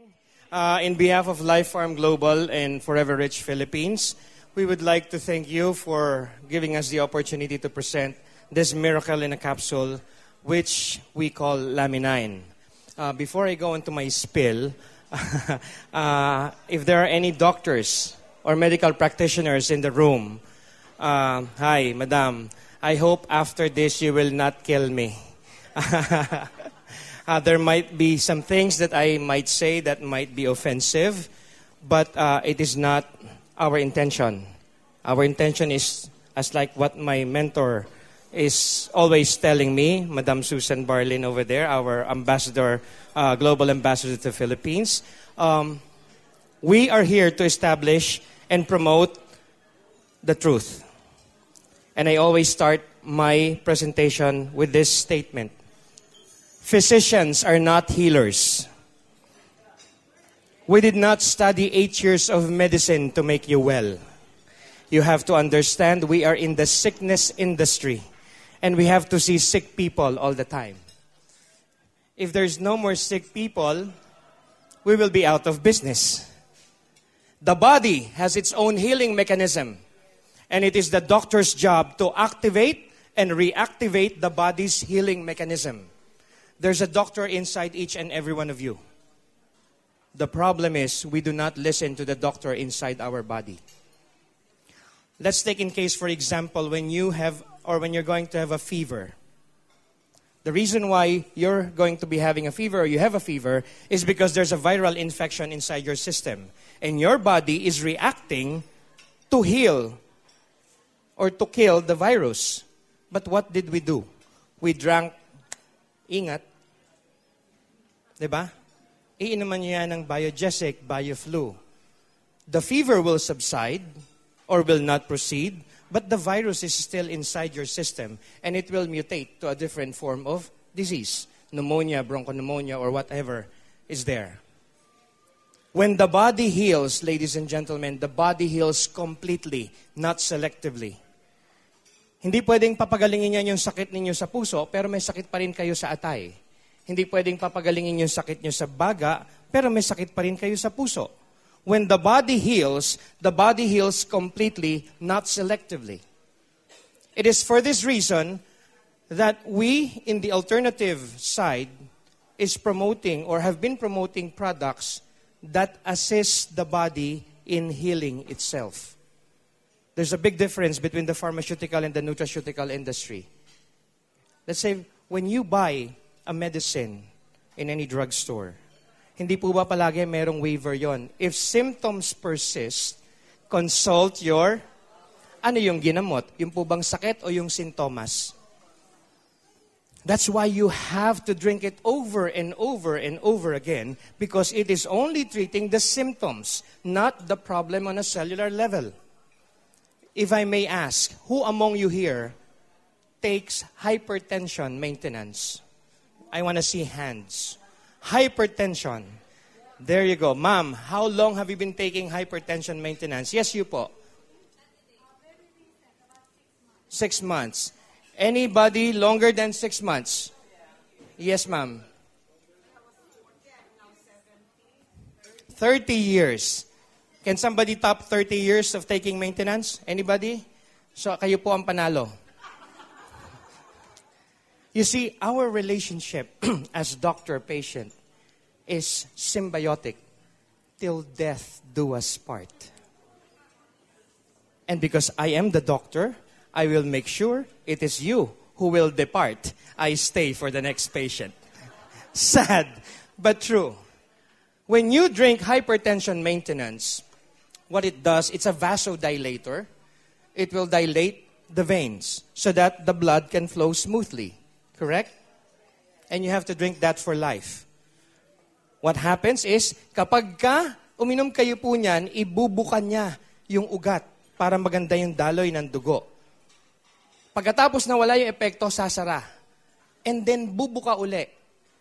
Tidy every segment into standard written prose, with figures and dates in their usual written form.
morning. In behalf of Life Farm Global and Forever Rich Philippines, we would like to thank you for giving us the opportunity to present this miracle in a capsule, which we call Laminine. Before I go into my spill, if there are any doctors or medical practitioners in the room, hi, madam, I hope after this you will not kill me. There might be some things that I might say that might be offensive, but it is not our intention. Our intention is, as like what my mentor is always telling me, Madam Susan Barlin over there, our ambassador, global ambassador to the Philippines. We are here to establish and promote the truth. And I always start my presentation with this statement. Physicians are not healers. We did not study 8 years of medicine to make you well. You have to understand we are in the sickness industry and we have to see sick people all the time. If there's no more sick people, we will be out of business. The body has its own healing mechanism, and it is the doctor's job to activate and reactivate the body's healing mechanism. There's a doctor inside each and every one of you. The problem is we do not listen to the doctor inside our body. Let's take in case, for example, when you have or when you're going to have a fever. The reason why you're going to be having a fever or you have a fever is because there's a viral infection inside your system. And your body is reacting to heal or to kill the virus. But what did we do? We drank, ingat, diba? Iinuman niyo yan ng Biogesic, Bioflu. The fever will subside or will not proceed, but the virus is still inside your system and it will mutate to a different form of disease. Pneumonia, bronchopneumonia, or whatever is there. When the body heals, ladies and gentlemen, the body heals completely, not selectively. Hindi pwedeng papagalingin yan yung sakit ninyo sa puso, pero may sakit pa rin kayo sa atay. Hindi pwedeng papagalingin yung sakit nyo sa baga, pero may sakit pa rin kayo sa puso. When the body heals completely, not selectively. It is for this reason that we, in the alternative side, is promoting or have been promoting products that assist the body in healing itself. There's a big difference between the pharmaceutical and the nutraceutical industry. Let's say, when you buy a medicine in any drugstore, hindi po ba palagi merong waiver yon? If symptoms persist, consult your, ano yung ginamot? Yung po bang sakit o yung sintomas? That's why you have to drink it over and over and over again because it is only treating the symptoms, not the problem on a cellular level. If I may ask, who among you here takes hypertension maintenance? I want to see hands. Hypertension. There you go. Ma'am, how long have you been taking hypertension maintenance? Yes, you po. 6 months. Anybody longer than 6 months? Yes, ma'am. 30 years. Can somebody top 30 years of taking maintenance? Anybody? So, kayo po ang panalo. You see, our relationship as doctor-patient is symbiotic till death do us part. And because I am the doctor, I will make sure it is you who will depart. I stay for the next patient. Sad, but true. When you drink hypertension maintenance, what it does, it's a vasodilator. It will dilate the veins so that the blood can flow smoothly. Correct? And you have to drink that for life. What happens is, kapag ka uminom kayo po niyan, ibubukan niya yung ugat para maganda yung daloy ng dugo. Pagkatapos na wala yung epekto, sasara. And then bubuka uli.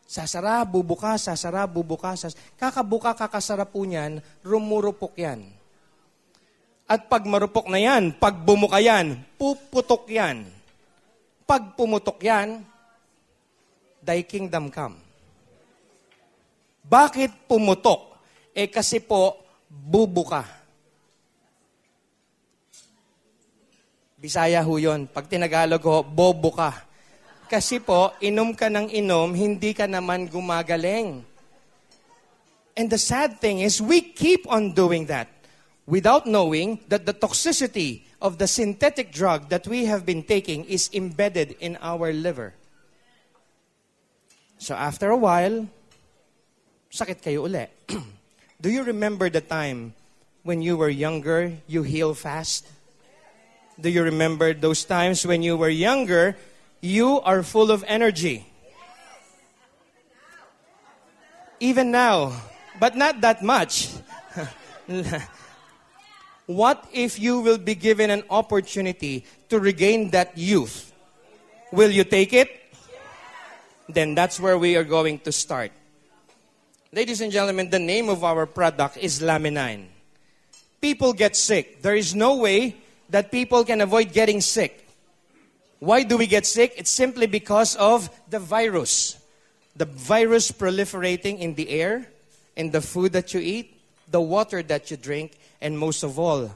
Sasara, bubuka, sasara, bubuka, kakabuka, kakasara po niyan, rumurupok yan. At pag marupok na yan, pag bumuka yan, puputok yan. Pag pumutok yan, thy kingdom come. Bakit pumutok? Kasi po, bubo ka. Bisaya ho yun. Pag tinagalog ho, bobo ka. Kasi po, inom ka ng inom, hindi ka naman gumagaling. And the sad thing is, we keep on doing that without knowing that the toxicity of the synthetic drug that we have been taking is embedded in our liver. So after a while, sakit kayo uli. Do you remember the time when you were younger, you heal fast? Do you remember those times when you were younger, you are full of energy? Even now, but not that much. What if you will be given an opportunity to regain that youth? Will you take it? Then that's where we are going to start. Ladies and gentlemen, the name of our product is Laminine. People get sick. There is no way that people can avoid getting sick. Why do we get sick? It's simply because of the virus. The virus proliferating in the air, in the food that you eat, the water that you drink, and most of all,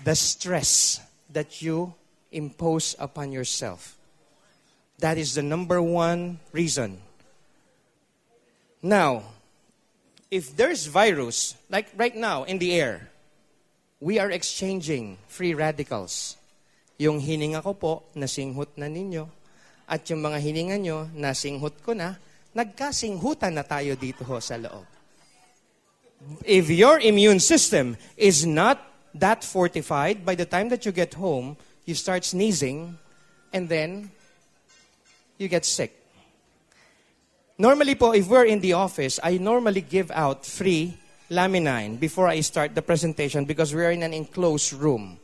the stress that you impose upon yourself. That is the number one reason. Now, if there's virus, like right now in the air, we are exchanging free radicals. Yung hininga ko po, nasinghot na ninyo. At yung mga hininga nyo, nasinghot ko na. Nagkasinghutan na tayo dito ho sa loob. If your immune system is not that fortified, by the time that you get home, you start sneezing, and then you get sick. Normally po, if we're in the office, I normally give out free Laminine before I start the presentation because we are in an enclosed room.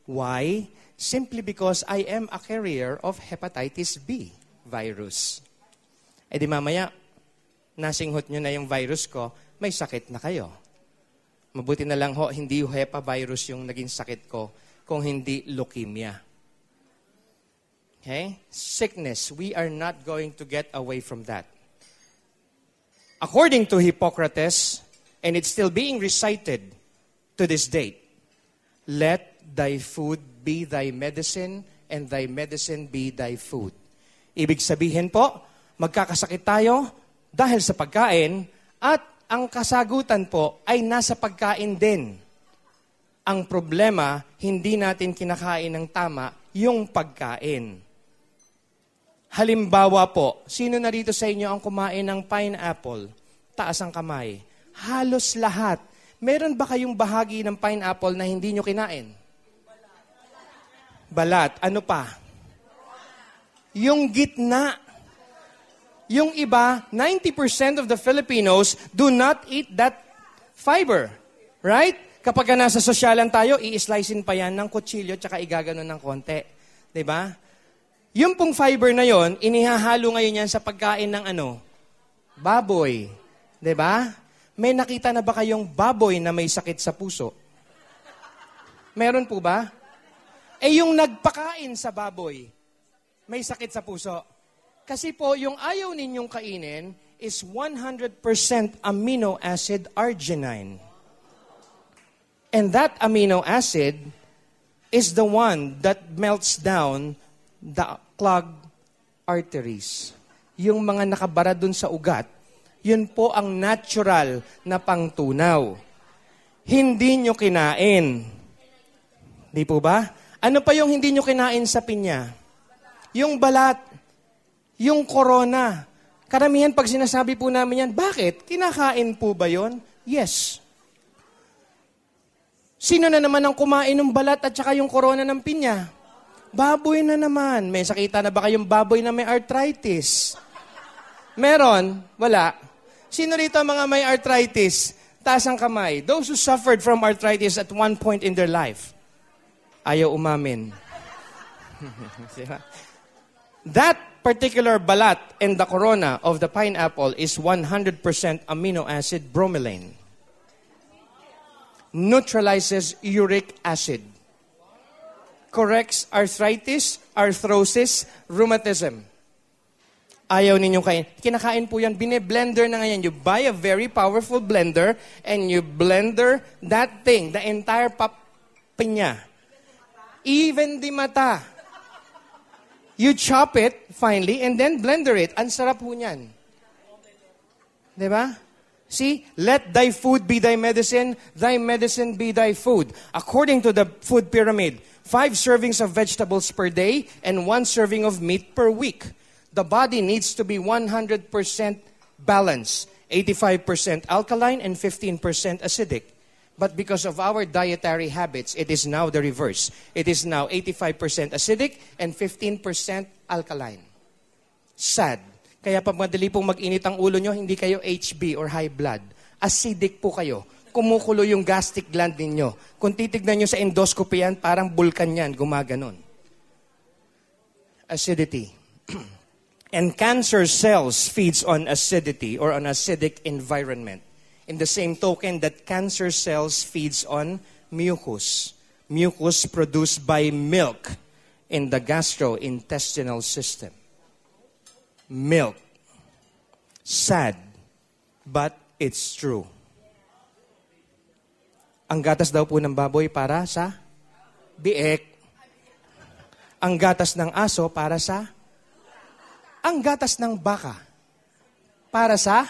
Why? Simply because I am a carrier of hepatitis B virus. Di mamaya, nasinghot nyo na yung virus ko, may sakit na kayo. Mabuti na lang ho, hindi hepa virus yung naging sakit ko, kung hindi leukemia. Okay? Sickness, we are not going to get away from that. According to Hippocrates, and it's still being recited to this date, let thy food be thy medicine, and thy medicine be thy food. Ibig sabihin po, magkakasakit tayo dahil sa pagkain, at ang kasagutan po ay nasa pagkain din. Ang problema, hindi natin kinakain ng tama yung pagkain. Halimbawa po, sino na rito sa inyo ang kumain ng pineapple? Taas ang kamay. Halos lahat. Meron ba kayong bahagi ng pineapple na hindi nyo kinain? Balat. Ano pa? Yung gitna. Yung iba, 90% of the Filipinos do not eat that fiber. Right? Kapag nasa sosyalan tayo, i-slicein pa yan ng kutsilyo tsaka igaganon ng konti. Diba? Yung pong fiber na yon, inihahalo ngayon yan sa pagkain ng baboy. Diba? May nakita na ba kayong baboy na may sakit sa puso? Meron po ba? Yung nagpakain sa baboy, may sakit sa puso. Kasi po, yung ayaw ninyong kainin is 100% amino acid arginine. And that amino acid is the one that melts down the clogged arteries. Yung mga nakabara dun sa ugat, yun po ang natural na pangtunaw. Hindi nyo kinain. Di po ba? Ano pa yung hindi nyo kinain sa pinya? Yung balat, yung corona. Karamihan pag sinasabi po namin yan, bakit? Kinakain po ba yon? Yes. Sino na naman ang kumain ng balat at saka yung corona ng pinya? Baboy na naman. May sakita na ba kayong baboy na may arthritis? Meron? Wala. Sino rito mga may arthritis? Taas ang kamay. Those who suffered from arthritis at one point in their life. Ayaw umamin. That particular balat and the corona of the pineapple is 100% amino acid bromelain. Neutralizes uric acid. Corrects arthritis, arthrosis, rheumatism. Ayaw ninyong kain. Kinakain po yan. Bine-blender na ngayon. You buy a very powerful blender and you blender that thing, the entire pinya. Even the mata. You chop it, finally, and then blender it. Ang sarap po niyan. Diba? See, let thy food be thy medicine be thy food. According to the food pyramid, 5 servings of vegetables per day and 1 serving of meat per week. The body needs to be 100% balanced, 85% alkaline and 15% acidic. But because of our dietary habits, it is now the reverse. It is now 85% acidic and 15% alkaline. Sad. Kaya pag madali pong mag-init ang ulo nyo, hindi kayo HB or high blood. Acidic po kayo. Kumukulo yung gastric gland ninyo. Kung titignan nyo sa endoscopy yan, parang bulkan yan, gumaganon. Acidity. And cancer cells feeds on acidity or on acidic environment. In the same token that cancer cells feeds on mucus. Mucus produced by milk in the gastrointestinal system. Milk. Sad, but it's true. Ang gatas daw po ng baboy para sa biek. Ang gatas ng aso para sa ang gatas ng baka para sa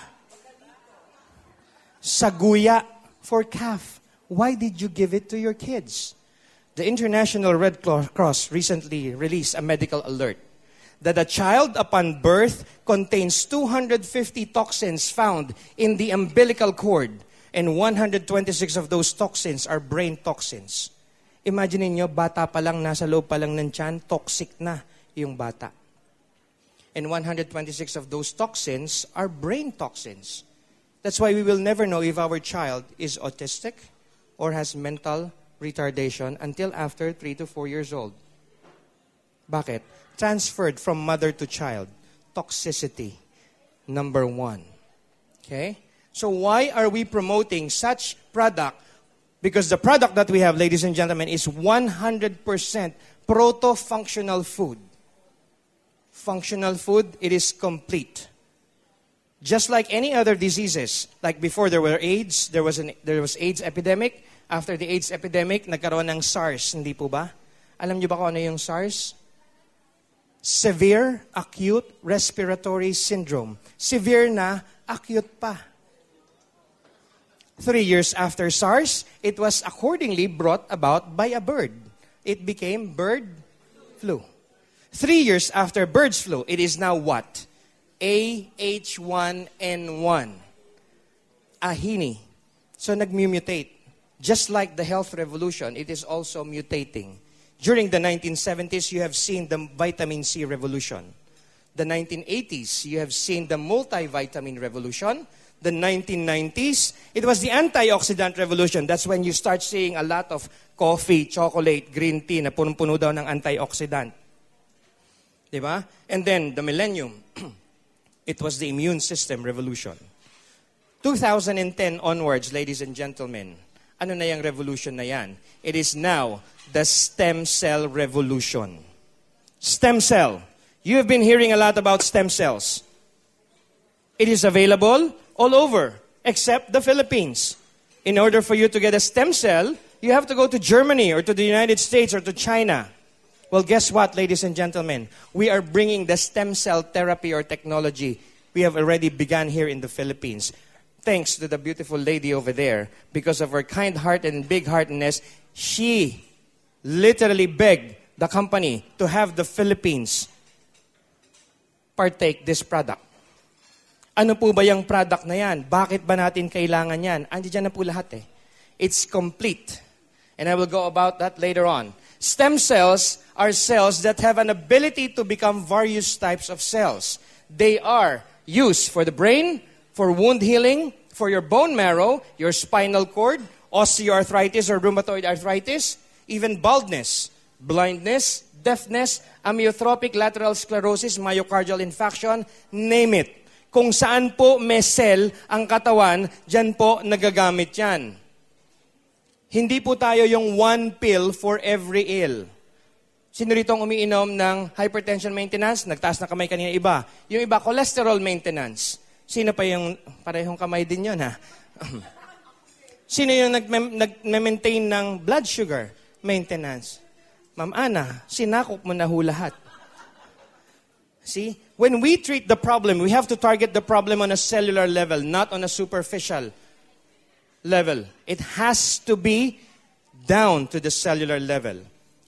saguya for calf. Why did you give it to your kids? The International Red Cross recently released a medical alert that a child upon birth contains 250 toxins found in the umbilical cord, and 126 of those toxins are brain toxins. Imagine niyo, bata pa lang, nasa loob pa lang ng tiyan, toxic na yung bata. And 126 of those toxins are brain toxins. That's why we will never know if our child is autistic or has mental retardation until after 3 to 4 years old. Bakit? Transferred from mother to child. Toxicity. Number 1. Okay? So why are we promoting such product? Because the product that we have, ladies and gentlemen, is 100% proto-functional food. Functional food, it is complete. Just like any other diseases, like before there were AIDS, there was AIDS epidemic. After the AIDS epidemic, nagkaroon ng SARS, hindi po ba? Alam niyo ba kung ano yung SARS? Severe Acute Respiratory Syndrome. Severe na, acute pa. 3 years after SARS, it was accordingly brought about by a bird. It became bird flu. 3 years after bird's flu, it is now what? AH1N1. Ahini. So nag-mutate. Just like the health revolution, it is also mutating. During the 1970s, you have seen the vitamin C revolution. The 1980s, you have seen the multivitamin revolution. The 1990s, it was the antioxidant revolution. That's when you start seeing a lot of coffee, chocolate, green tea na punong-puno daw ng antioxidant. Diba? And then, the millennium, it was the immune system revolution. 2010 onwards, ladies and gentlemen, ano na yung revolution na yan? It is now the stem cell revolution. Stem cell. You have been hearing a lot about stem cells. It is available all over, except the Philippines. In order for you to get a stem cell, you have to go to Germany or to the United States or to China. Well, guess what, ladies and gentlemen? We are bringing the stem cell therapy or technology. We have already begun here in the Philippines. Thanks to the beautiful lady over there. Because of her kind heart and big-heartedness, she literally begged the company to have the Philippines partake this product. Ano po ba yung product na yan? Bakit ba natin kailangan yan? Andiyan na po lahat eh. It's complete. And I will go about that later on. Stem cells are cells that have an ability to become various types of cells. They are used for the brain, for wound healing, for your bone marrow, your spinal cord, osteoarthritis or rheumatoid arthritis, even baldness, blindness, deafness, amyotrophic lateral sclerosis, myocardial infarction, name it. Kung saan po may cell ang katawan, dyan po nagagamit yan. Hindi po tayo yung one pill for every ill. Sino rito ang umiinom ng hypertension maintenance? Nagtaas na kamay kanina iba. Yung iba, cholesterol maintenance. Sino pa yung parehong kamay din yun, ha? Sino yung nag-maintain ng blood sugar maintenance? Ma'am Ana, sinakop mo na ho lahat. See? When we treat the problem, we have to target the problem on a cellular level, not on a superficial level. It has to be down to the cellular level.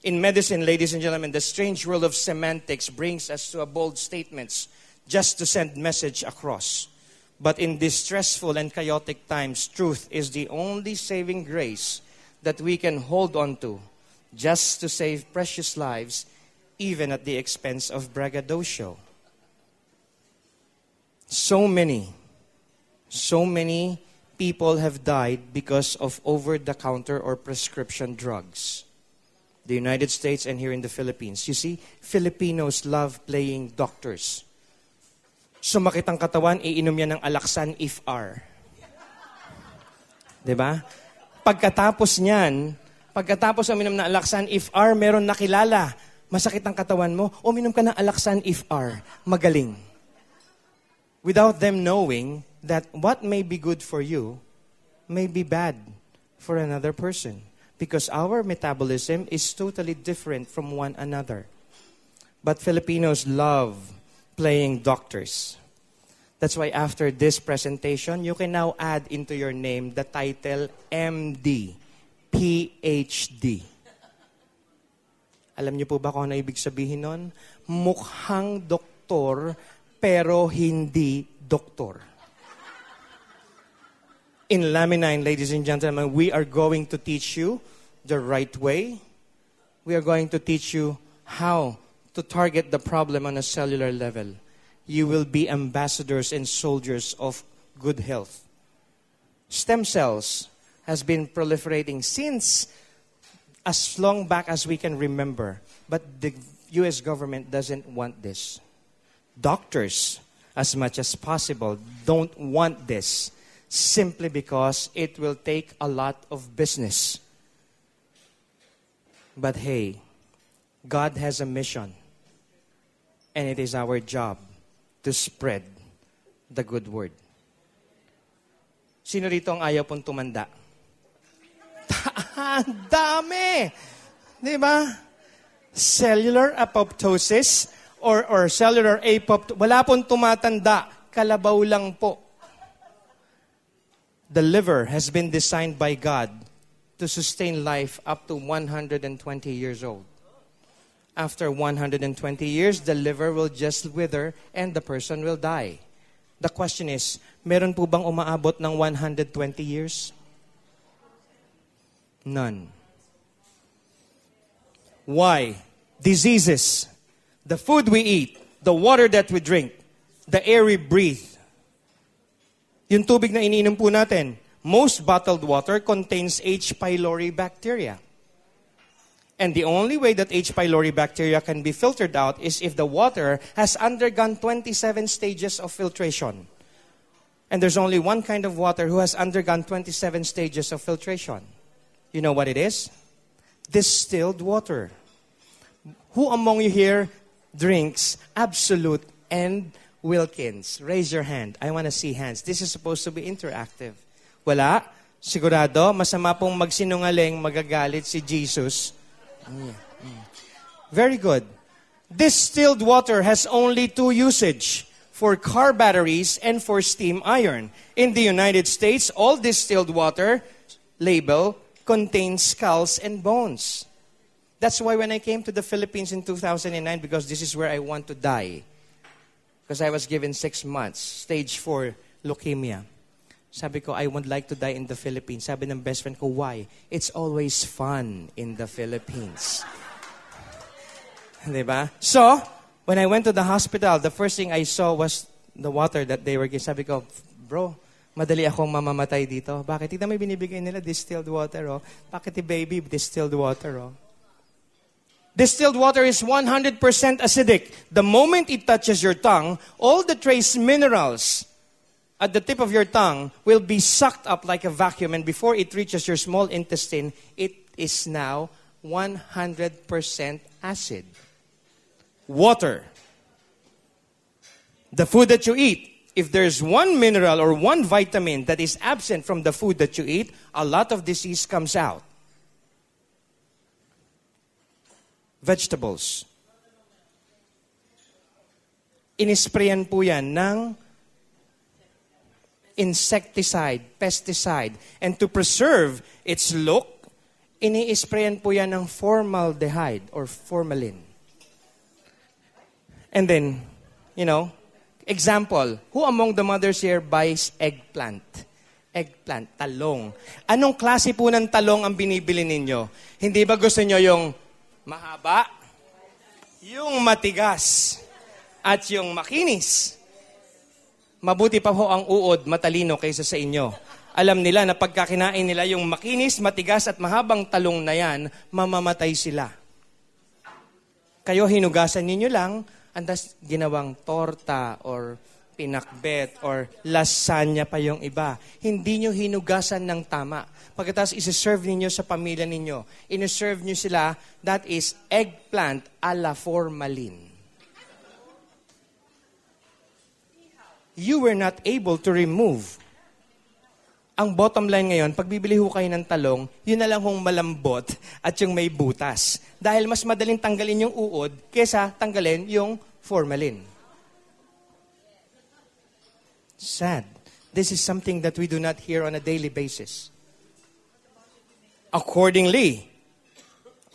In medicine, ladies and gentlemen, the strange world of semantics brings us to a bold statements just to send message across. But in these stressful and chaotic times, truth is the only saving grace that we can hold on to just to save precious lives, even at the expense of braggadocio. So many people have died because of over-the-counter or prescription drugs. The United States and here in the Philippines. You see, Filipinos love playing doctors. Sumakit ang katawan, iinom yan ng Alaxan IFR. Diba? Pagkatapos uminom ng Alaxan IFR, meron nakilala. Masakit ang katawan mo, uminom ka ng Alaxan IFR. Magaling. Without them knowing that what may be good for you may be bad for another person. Because our metabolism is totally different from one another. But Filipinos love playing doctors. That's why after this presentation, you can now add into your name the title MD, PhD. Alam niyo po ba kung ano ibig sabihin nun? Mukhang doktor, pero hindi doktor. In Laminine, ladies and gentlemen, we are going to teach you the right way. We are going to teach you how to target the problem on a cellular level. You will be ambassadors and soldiers of good health. Stem cells has been proliferating since as long back as we can remember. But the U.S. government doesn't want this. Doctors, as much as possible, don't want this simply because it will take a lot of business. But hey, God has a mission, and it is our job to spread the good word. Sino rito ang ayaw pong tumanda? Ang dami! Di ba? Cellular apoptosis or cellular apoptosis. Wala pong tumatanda. Kalabaw lang po. The liver has been designed by God to sustain life up to 120 years old. After 120 years, the liver will just wither and the person will die. The question is, meron po bang umaabot ng 120 years? None. Why? Diseases, the food we eat, the water that we drink, the air we breathe. Yung tubig na iniinom po natin, most bottled water contains H. pylori bacteria. And the only way that H. pylori bacteria can be filtered out is if the water has undergone 27 stages of filtration. And there's only one kind of water who has undergone 27 stages of filtration. You know what it is? Distilled water. Who among you here drinks Absolute and Wilkins? Raise your hand. I want to see hands. This is supposed to be interactive. Wala? Sigurado? Masama pong magsinungaling, magagalit si Jesus. Very good. Distilled water has only two usage, for car batteries and for steam iron. In the United States, all distilled water label contains skulls and bones. That's why when I came to the Philippines in 2009, because this is where I want to die, because I was given 6 months, stage 4 leukemia. Sabi ko, I would like to die in the Philippines. Sabi ng best friend ko, why? It's always fun in the Philippines. Diba? So, when I went to the hospital, the first thing I saw was the water that they were giving. Sabi ko, bro, madali akong mamamatay dito. Bakit? Tignan mo binibigay nila, distilled water, oh. Bakit baby, distilled water, oh. Distilled water is 100% acidic. The moment it touches your tongue, all the trace minerals at the tip of your tongue will be sucked up like a vacuum, and before it reaches your small intestine, it is now 100% acid. Water. The food that you eat, if there's one mineral or one vitamin that is absent from the food that you eat, a lot of disease comes out. Vegetables. Inisprayan po yan ng insecticide, pesticide. And to preserve its look, ini-sprayan po yan ng formaldehyde or formalin. And then, example, who among the mothers here buys eggplant? Eggplant, talong. Anong klase po ng talong ang binibili ninyo? Hindi ba gusto nyo yung mahaba, yung matigas, at yung makinis? Mabuti pa ho ang uod, matalino kaysa sa inyo. Alam nila na pagkakinain nila yung makinis, matigas at mahabang talong na yan, mamamatay sila. Kayo hinugasan ninyo lang, andas ginawang torta or pinakbet or lasagna pa yung iba. Hindi nyo hinugasan ng tama. Pagkatapos isi-serve ninyo sa pamilya ninyo, iniserve nyo sila, that is eggplant a la formalin. You were not able to remove. Ang bottom line ngayon, pag bibili ho kayo ng talong, yun na lang hong malambot at yung may butas. Dahil mas madaling tanggalin yung uod kesa tanggalin yung formalin. Sad. This is something that we do not hear on a daily basis. Accordingly,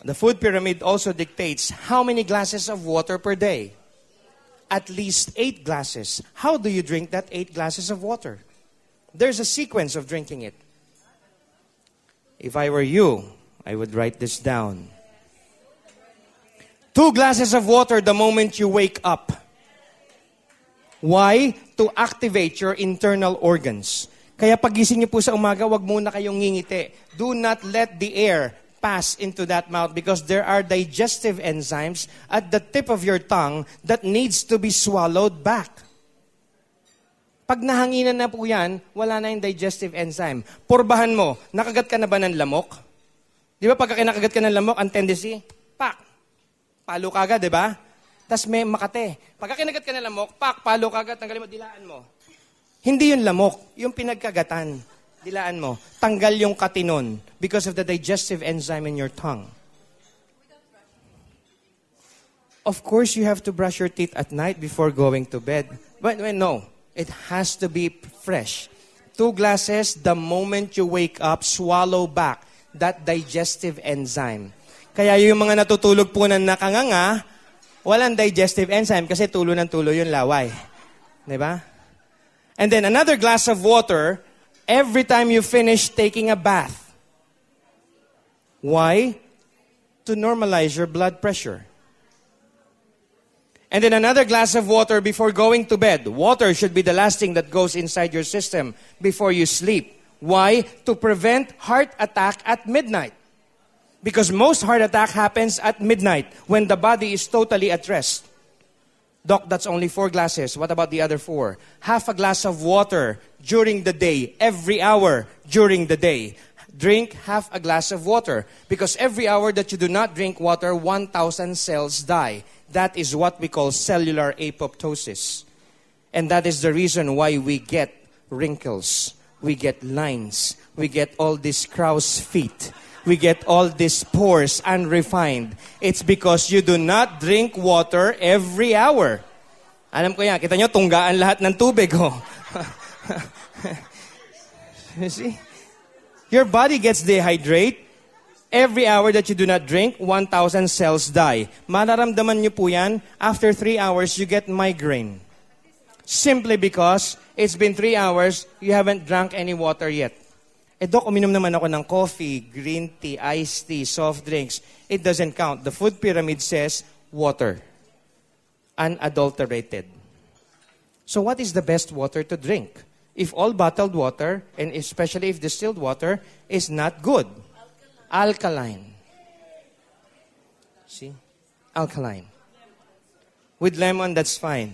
the food pyramid also dictates how many glasses of water per day. At least 8 glasses. How do you drink that 8 glasses of water? There's a sequence of drinking it. If I were you, I would write this down. 2 glasses of water the moment you wake up. Why? To activate your internal organs. Kaya pagising niyo po sa umaga, wag muna kayong ngingiti. Do not let the air pass into that mouth because there are digestive enzymes at the tip of your tongue that needs to be swallowed back. Pag nahanginan na po yan, wala na yung digestive enzyme. Porbahan mo, nakagat ka na ba ng lamok? Di ba pagka kinakagat ka ng lamok, ang tendency, pak, palo ka agad, di ba? Tas may makate. Pagka kinagat ka ng lamok, pak, palo ka agad, tanggalin mo, dilaan mo. Hindi yung lamok, yung pinagkagatan. Dilaan mo. Tanggal yung katinon because of the digestive enzyme in your tongue. Of course, you have to brush your teeth at night before going to bed. But no, it has to be fresh. 2 glasses, the moment you wake up, swallow back that digestive enzyme. Kaya yung mga natutulog po na nakanganga, walang digestive enzyme kasi tulo ng tulo yung laway. Diba? And then another glass of water every time you finish taking a bath. Why? To normalize your blood pressure. And then another glass of water before going to bed. Water should be the last thing that goes inside your system before you sleep. Why? To prevent heart attack at midnight. Because most heart attack happens at midnight when the body is totally at rest. Doc, that's only 4 glasses. What about the other 4? Half a glass of water during the day, every hour during the day. Drink half a glass of water. Because every hour that you do not drink water, 1,000 cells die. That is what we call cellular apoptosis. And that is the reason why we get wrinkles, we get lines, we get all these crow's feet. We get all these pores unrefined. It's because you do not drink water every hour. Alam ko yan. Kita nyo, tunggaan lahat ng tubig. Oh. You see? Your body gets dehydrated. Every hour that you do not drink, 1,000 cells die. Mararamdaman nyo po yan, after 3 hours, you get migraine. Simply because it's been 3 hours, you haven't drank any water yet. Doc, uminom naman ako ng coffee, green tea, iced tea, soft drinks. It doesn't count. The food pyramid says water. Unadulterated. So what is the best water to drink? If all bottled water, and especially if distilled water, is not good. Alkaline. See? Alkaline. With lemon, that's fine.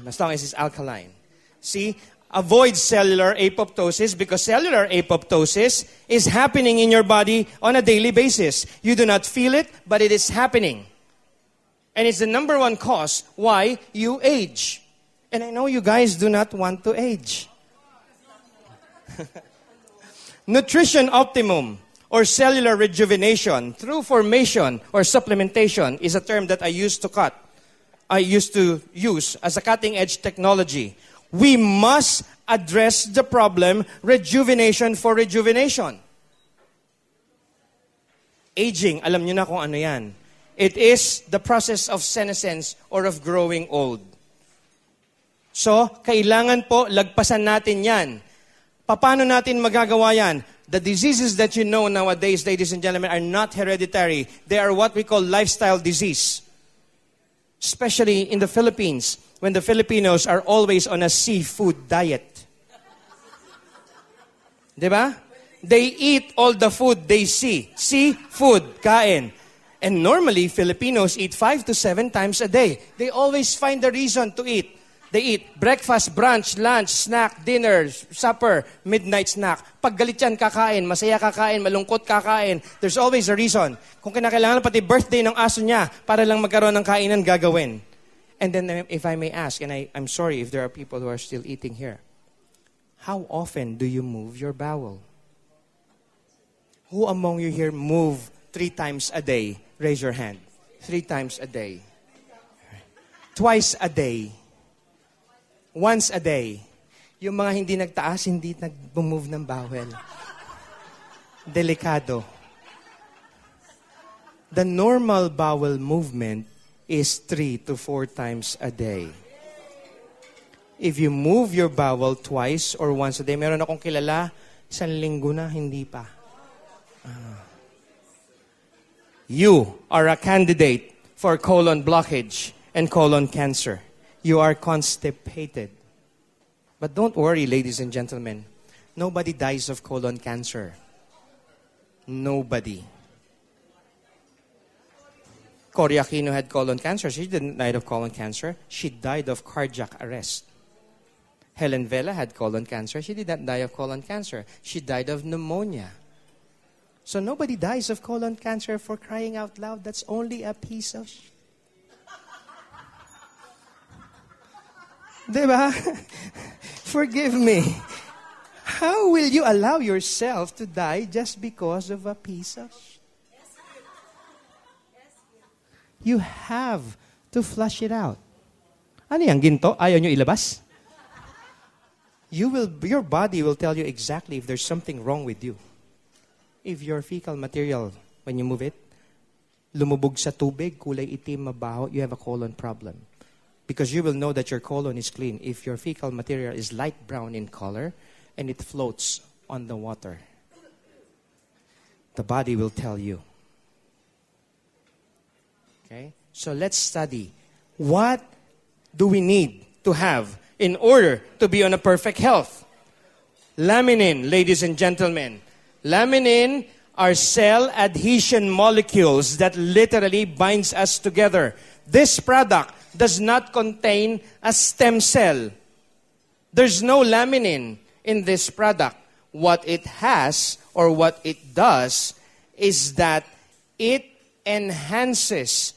As long as it's alkaline. See? Avoid cellular apoptosis because cellular apoptosis is happening in your body on a daily basis. You do not feel it, but it is happening. And it's the number one cause why you age. And I know you guys do not want to age. Nutrition optimum or cellular rejuvenation through formation or supplementation is a term that I used to use as a cutting-edge technology. We must address the problem, rejuvenation for rejuvenation. Aging, alam niyo na kung ano yan. It is the process of senescence or of growing old. So, kailangan po lagpasan natin yan. Paano natin magagawa yan? The diseases that you know nowadays, ladies and gentlemen, are not hereditary. They are what we call lifestyle disease. Especially in the Philippines, when the Filipinos are always on a seafood diet. Diba? They eat all the food they see. Seafood, kain. And normally, Filipinos eat 5 to 7 times a day. They always find a reason to eat. They eat breakfast, brunch, lunch, snack, dinner, supper, midnight snack. Pag galit yan, kakain. Masaya kakain, malungkot kakain. There's always a reason. Kung kinakailangan pati birthday ng aso niya para lang magkaroon ng kainan, gagawin. And then if I may ask, and I'm sorry if there are people who are still eating here, how often do you move your bowel? Who among you here move 3 times a day? Raise your hand. 3 times a day. Twice a day. Once a day. Yung mga hindi nagtaas, hindi nag-move ng bowel. Delikado. The normal bowel movement is 3 to 4 times a day. If you move your bowel twice or once a day, meron akong kilala, 1 linggo na, hindi pa. You are a candidate for colon blockage and colon cancer. You are constipated. But don't worry, ladies and gentlemen. Nobody dies of colon cancer. Nobody. Cory Aquino had colon cancer. She didn't die of colon cancer. She died of cardiac arrest. Helen Vela had colon cancer. She did not die of colon cancer. She died of pneumonia. So nobody dies of colon cancer, for crying out loud. That's only a piece of Diba? Forgive me. How will you allow yourself to die just because of a piece of You have to flush it out. Ano yan, ginto? Ayaw nyo ilabas? Your body will tell you exactly if there's something wrong with you. If your fecal material, when you move it, lumubog sa tubig, kulay itim, mabaho, you have a colon problem. Because you will know that your colon is clean if your fecal material is light brown in color and it floats on the water. The body will tell you. Okay? So let's study. What do we need to have in order to be on a perfect health? Laminin, ladies and gentlemen. Laminin are cell adhesion molecules that literally binds us together. This product does not contain a stem cell. There's no laminin in this product. What it has, or what it does, is that it enhances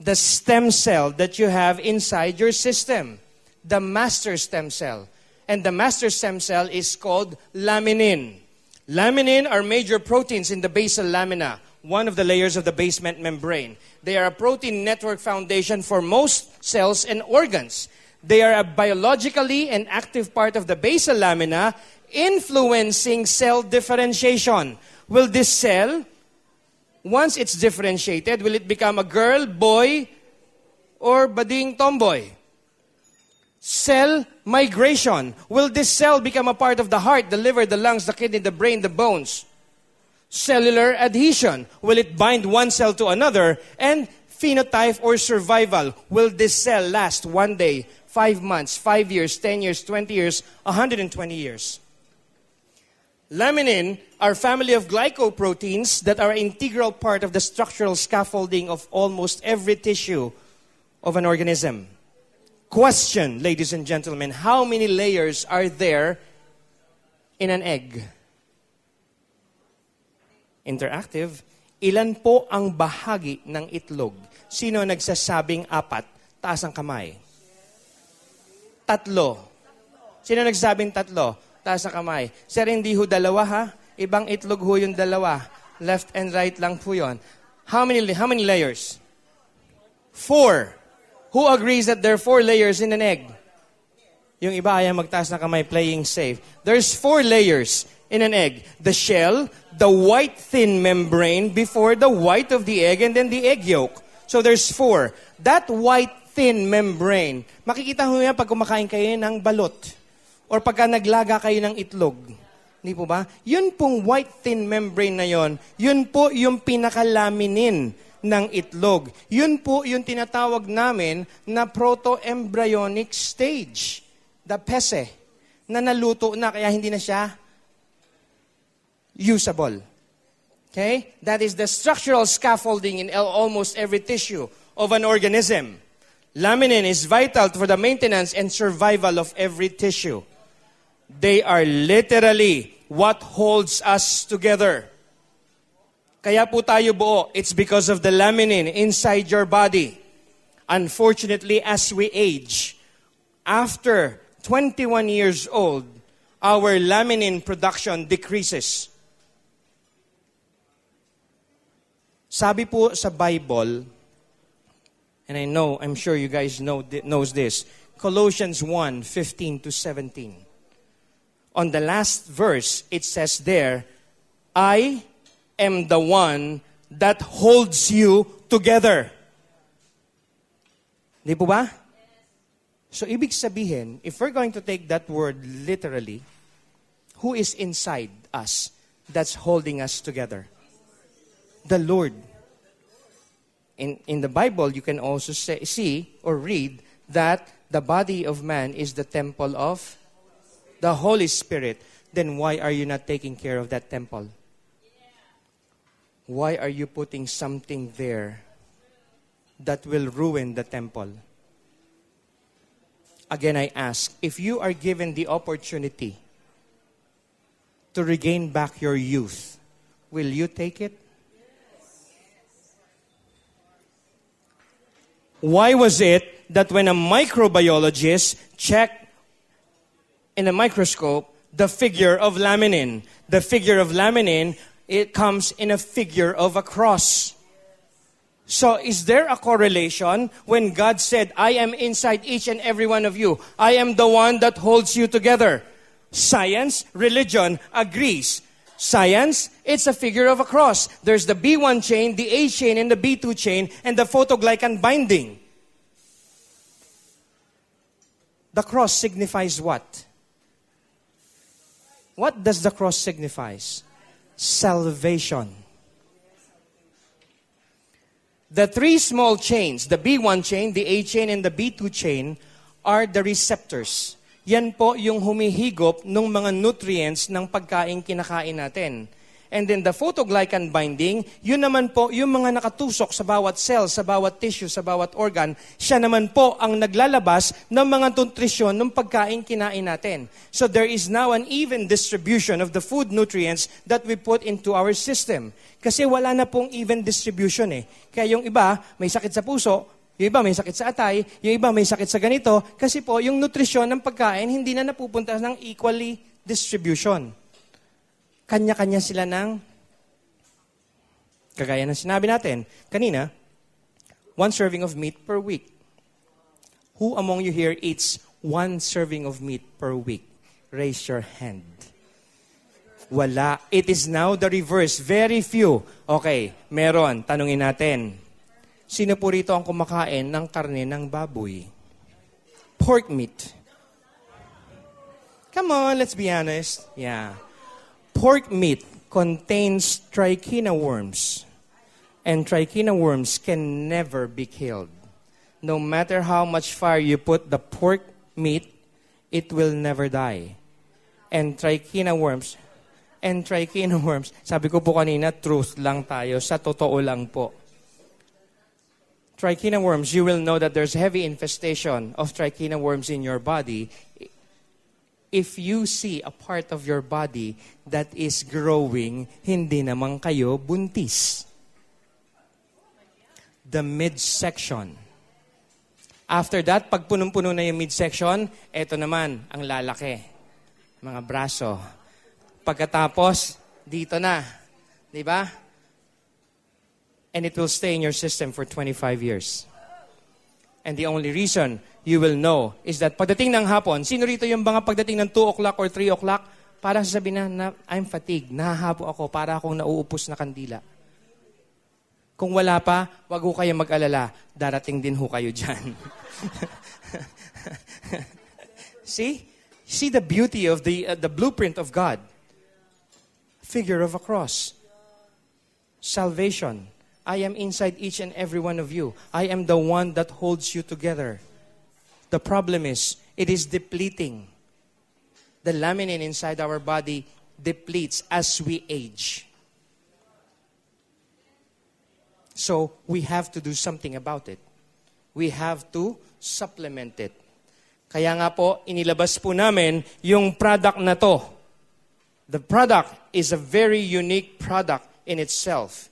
the stem cell that you have inside your system, the master stem cell. And the master stem cell is called laminin. Laminin are major proteins in the basal lamina, one of the layers of the basement membrane. They are a protein network foundation for most cells and organs. They are a biologically and active part of the basal lamina, influencing cell differentiation. Will this cell, once it's differentiated, will it become a girl, boy, or bading tomboy? Cell migration. Will this cell become a part of the heart, the liver, the lungs, the kidney, the brain, the bones? Cellular adhesion. Will it bind one cell to another? And phenotype or survival. Will this cell last 1 day, 5 months, 5 years, 10 years, 20 years, 120 years? Laminin are family of glycoproteins that are an integral part of the structural scaffolding of almost every tissue of an organism. Question, ladies and gentlemen, how many layers are there in an egg? Interactive. Ilan po ang bahagi ng itlog? Sino nagsasabing 4? Taas ang kamay. 3. Sino nagsasabing 3? Taas ang kamay. Sir, hindi ho 2 ha? Ibang itlog ho yung 2. Left and right lang po yun. How many layers? 4. Who agrees that there are 4 layers in an egg? Yung iba ay magtaas ng kamay, playing safe. There's 4 layers in an egg. The shell, the white thin membrane before the white of the egg, and then the egg yolk. So there's 4. That white thin membrane, makikita mo yan pag kumakain kayo ng balot or pagka naglaga kayo ng itlog. Hindi po ba? Yun pong white thin membrane na yon, yun po yung pinakalaminin ng itlog. Yun po yung tinatawag namin na proto-embryonic stage. The pese, na naluto na kaya hindi na siya usable. Okay? That is the structural scaffolding in almost every tissue of an organism. Laminin is vital for the maintenance and survival of every tissue. They are literally what holds us together. Kaya po tayo buo. It's because of the laminin inside your body. Unfortunately, as we age, after 21 years old, our laminin production decreases. Sabi po sa Bible, and I'm sure you guys knows this, Colossians 1:15-17. On the last verse, it says there, I am the one that holds you together. Di po ba? So, ibig sabihin, if we're going to take that word literally, who is inside us that's holding us together? The Lord. In the Bible, you can also see or read that the body of man is the temple of the Holy Spirit. Then why are you not taking care of that temple? Why are you putting something there that will ruin the temple? Again, I ask, if you are given the opportunity to regain back your youth, will you take it? Why was it that when a microbiologist checked in a microscope the figure of laminin, it comes in a figure of a cross? So is there a correlation when God said, I am inside each and every one of you. I am the one that holds you together. Science, religion agrees. Science, it's a figure of a cross. There's the B1 chain, the A chain, and the B2 chain, and the photoglycan binding. The cross signifies what? What does the cross signify? Salvation. The 3 small chains, the B1 chain, the A chain, and the B2 chain, are the receptors. Yan po yung humihigop ng mga nutrients ng pagkain kinakain natin. And then the photoglycan binding, yun naman po yung mga nakatusok sa bawat cell, sa bawat tissue, sa bawat organ, siya naman po ang naglalabas ng mga nutrisyon ng pagkain kinain natin. So there is now an even distribution of the food nutrients that we put into our system. Kasi wala na pong even distribution eh. Kaya yung iba, may sakit sa puso, yung iba may sakit sa atay, yung iba may sakit sa ganito, kasi po yung nutrisyon ng pagkain hindi na napupunta ng equally distribution. Kanya-kanya sila ng, kagaya ng sinabi natin kanina, 1 serving of meat per week. Who among you here eats 1 serving of meat per week? Raise your hand. Wala. It is now the reverse. Very few. Okay, meron. Tanungin natin. Sino po rito ang kumakain ng karne ng baboy? Pork meat. Come on, let's be honest. Yeah. Pork meat contains trichina worms. And trichina worms can never be killed. No matter how much fire you put the pork meat, it will never die. And trichina worms, sabi ko po kanina, truth lang tayo, sa totoo lang po. trichina worms, you will know that there's heavy infestation of trichina worms in your body if you see a part of your body that is growing, hindi naman kayo buntis. The midsection. After that, pag punong-puno na yung midsection, eto naman, ang lalaki. Mga braso. Pagkatapos, dito na. Diba? And it will stay in your system for 25 years. And the only reason you will know is that pagdating ng hapon, sino rito yung mga pagdating ng 2 o'clock or 3 o'clock, parang sasabihin na, I'm fatigued, nahahapo ako, para akong nauupos na kandila. Kung wala pa, wag ho kayo mag-alala, darating din ho kayo dyan. See? See the beauty of the blueprint of God. Figure of a cross. Salvation. I am inside each and every one of you. I am the one that holds you together. The problem is, it is depleting. The laminin inside our body depletes as we age. So, we have to do something about it. We have to supplement it. Kaya nga po, inilabas po namin yung product na to. The product is a very unique product in itself.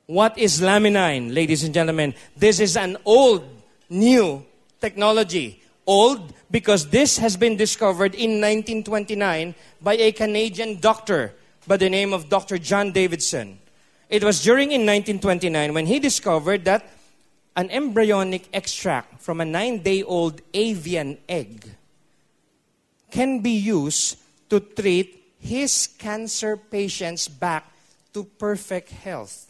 What is laminine, ladies and gentlemen? This is an old, new technology. Old because this has been discovered in 1929 by a Canadian doctor by the name of Dr. John Davidson. It was during in 1929 when he discovered that an embryonic extract from a 9-day-old avian egg can be used to treat his cancer patients back to perfect health.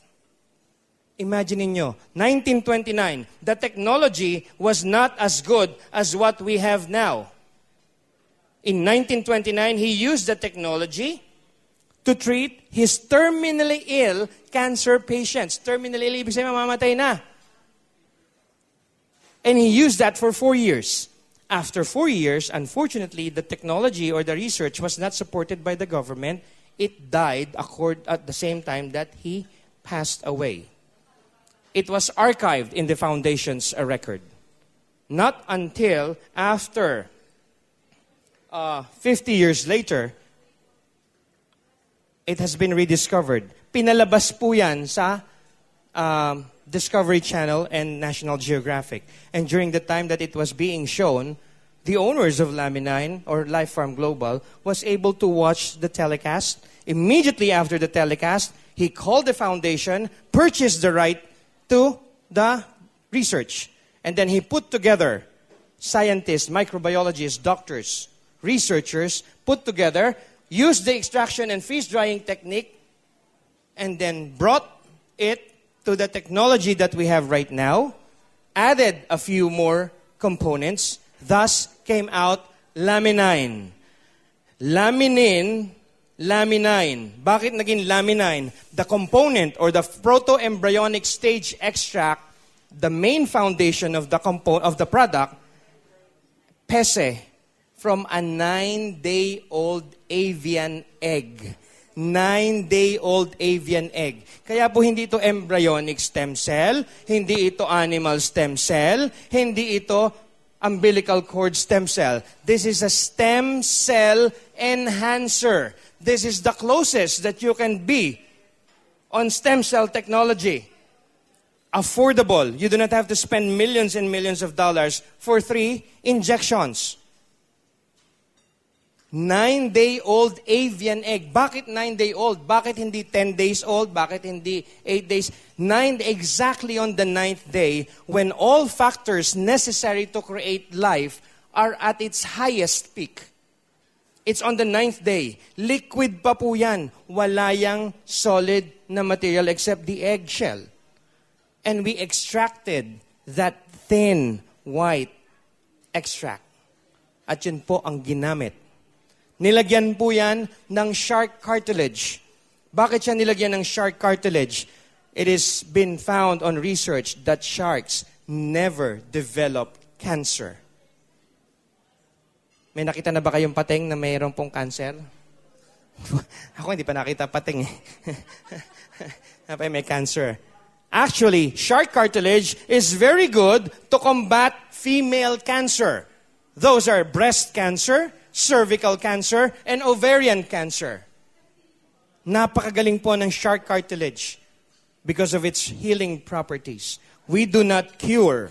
Imagine niyo, 1929, the technology was not as good as what we have now. In 1929, he used the technology to treat his terminally ill cancer patients. Terminally ill, ibig sabihin mamamatay na. And he used that for 4 years. After 4 years, unfortunately, the technology or the research was not supported by the government. It died at the same time that he passed away. It was archived in the foundation's record. Not until after 50 years later, it has been rediscovered. Pinalabas po yan sa Discovery Channel and National Geographic. And during the time that it was being shown, the owners of Laminine or Life Farm Global was able to watch the telecast. Immediately after the telecast, he called the foundation, purchased the right to the research. And then he put together scientists, microbiologists, doctors, researchers, put together, used the extraction and freeze drying technique, and then brought it to the technology that we have right now, added a few more components, thus came out Laminine. Laminine. Bakit naging laminine? The component or the proto-embryonic stage extract, the main foundation of the product, pese, from a 9-day-old avian egg. 9-day-old avian egg. Kaya po hindi ito embryonic stem cell, hindi ito animal stem cell, hindi ito umbilical cord stem cell. This is a stem cell enhancer. This is the closest that you can be on stem cell technology. Affordable. You do not have to spend millions and millions of dollars for 3 injections. 9-day-old avian egg. Bakit 9-day-old? Bakit hindi 10 days old? Bakit hindi 8 days? 9 exactly on the 9th day when all factors necessary to create life are at its highest peak. It's on the 9th day. Liquid pa po yan. Wala yang solid na material except the eggshell. And we extracted that thin white extract. At yun po ang ginamit. Nilagyan po yan ng shark cartilage. Bakit siya nilagyan ng shark cartilage? It has been found on research that sharks never develop cancer. May nakita na ba kayong pating na mayroon pong cancer? Ako hindi pa nakita pating eh. May cancer. Actually, shark cartilage is very good to combat female cancer. Those are breast cancer, cervical cancer, and ovarian cancer. Napakagaling po ng shark cartilage because of its healing properties. We do not cure.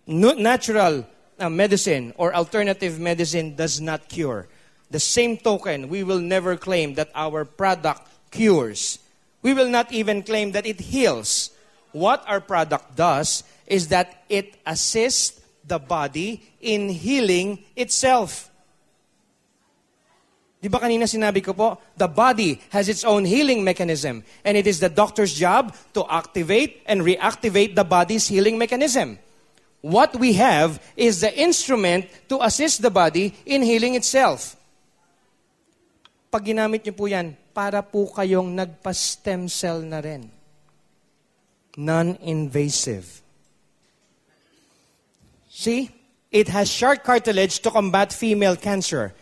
Natural medicine or alternative medicine does not cure. The same token, we will never claim that our product cures. We will not even claim that it heals. What our product does is that it assists the body in healing itself. Di ba kanina sinabi ko po, the body has its own healing mechanism, and it is the doctor's job to activate and reactivate the body's healing mechanism. What we have is the instrument to assist the body in healing itself. Pag ginamit niyo po yan, para po kayong nagpa-stem cell na rin. Non-invasive. See? It has shark cartilage to combat female cancer.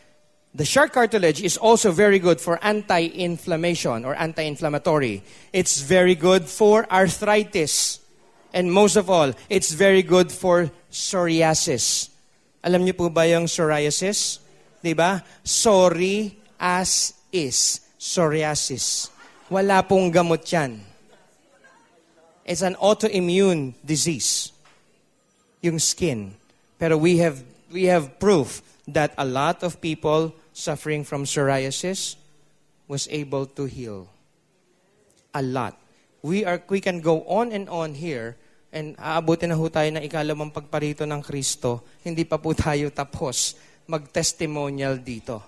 The shark cartilage is also very good for anti-inflammation or anti-inflammatory. It's very good for arthritis. And most of all, it's very good for psoriasis. Alam niyo po ba yung psoriasis? Diba? Sorry as is. Psoriasis. Wala pong gamot yan. It's an autoimmune disease. Yung skin. Pero we have proof that a lot of people suffering from psoriasis was able to heal. A lot. We can go on and on here, and aabutin na ho tayo ng ikalawang pagparito ng Kristo. Hindi pa po tayo tapos mag-testimonial dito.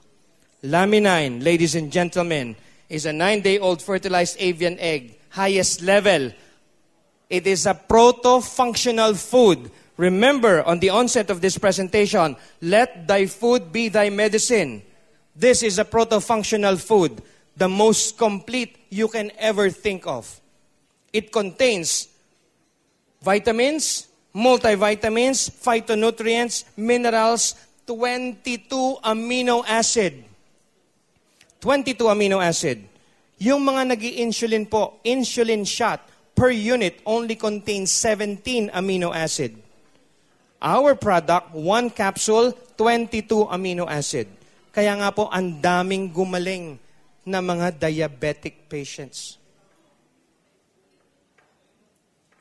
Laminine, ladies and gentlemen, is a 9-day-old fertilized avian egg. Highest level. It is a proto-functional food. Remember, on the onset of this presentation, let thy food be thy medicine. This is a proto-functional food, the most complete you can ever think of. It contains vitamins, multivitamins, phytonutrients, minerals, 22 amino acid. 22 amino acid. Yung mga nag-i-insulin po, insulin shot per unit only contains 17 amino acid. Our product, 1 capsule, 22 amino acid. Kaya nga po, ang daming gumaling na mga diabetic patients.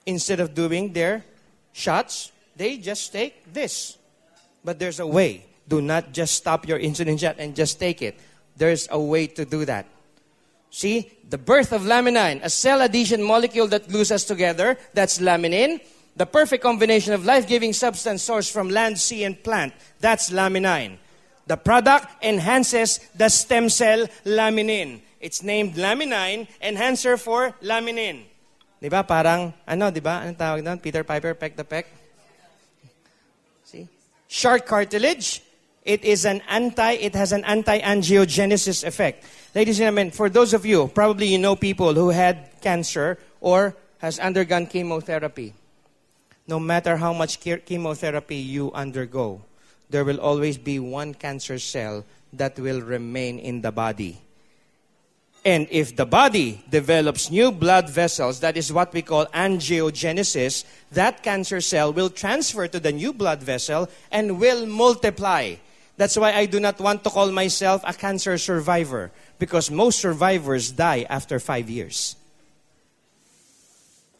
Instead of doing their shots, they just take this. But there's a way. Do not just stop your insulin shot and just take it. There's a way to do that. See, the birth of laminine, a cell adhesion molecule that glues us together, that's laminin. The perfect combination of life-giving substance sourced from land, sea, and plant, that's laminine. The product enhances the stem cell laminin. It's named Laminine Enhancer for Laminin. Diba? Parang, diba? Anong tawag doon? Peter Piper, peck the peck. See? Shark cartilage, it has an anti-angiogenesis effect. Ladies and gentlemen, for those of you, probably you know people who had cancer or has undergone chemotherapy. No matter how much chemotherapy you undergo, there will always be one cancer cell that will remain in the body. And if the body develops new blood vessels, that is what we call angiogenesis, that cancer cell will transfer to the new blood vessel and will multiply. That's why I do not want to call myself a cancer survivor, because most survivors die after 5 years.